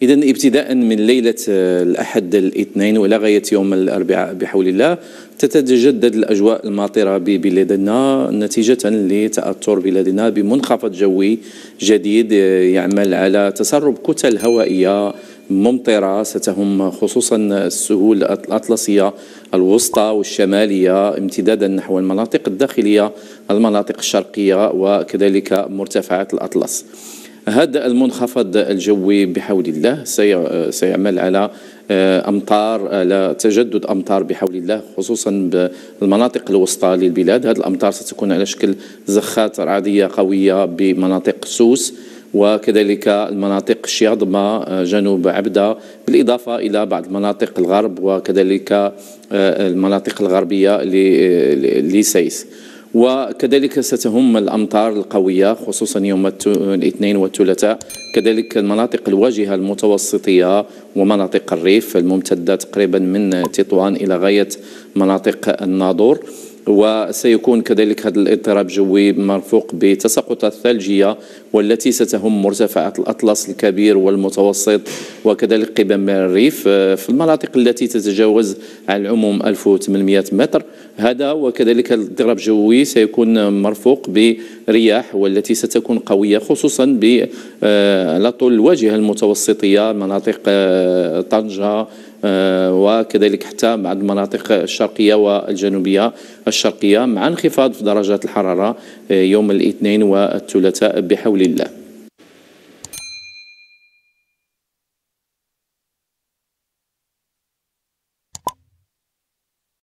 إذن ابتداء من ليلة الأحد الاثنين وإلى غاية يوم الأربعاء بحول الله تتجدد الأجواء الماطرة ببلادنا نتيجة لتأثر بلادنا بمنخفض جوي جديد يعمل على تسرب كتل هوائية ممطرة ستهم خصوصا السهول الأطلسية الوسطى والشمالية امتدادا نحو المناطق الداخلية المناطق الشرقية وكذلك مرتفعات الأطلس. هذا المنخفض الجوي بحول الله سيعمل على أمطار، على تجدد أمطار بحول الله خصوصا بالمناطق الوسطى للبلاد. هذه الأمطار ستكون على شكل زخات رعدية قوية بمناطق سوس وكذلك المناطق الشياضمة جنوب عبدة، بالإضافة إلى بعض مناطق الغرب وكذلك المناطق الغربية لسيس. وكذلك ستهم الأمطار القوية خصوصا يوم الاثنين والثلاثاء كذلك المناطق الواجهة المتوسطية ومناطق الريف الممتدة تقريبا من تطوان إلى غاية مناطق الناظور. وسيكون كذلك هذا الاضطراب الجوي مرفوق بتساقطات ثلجية والتي ستهم مرتفعات الأطلس الكبير والمتوسط وكذلك قمم الريف في المناطق التي تتجاوز على العموم 1800 متر. هذا وكذلك الاضطراب الجوي سيكون مرفوق برياح والتي ستكون قوية خصوصا على طول الواجهة المتوسطية مناطق طنجة وكذلك حتى بعض المناطق الشرقية والجنوبية الشرقية مع انخفاض في درجات الحرارة يوم الاثنين والثلاثاء بحول الله.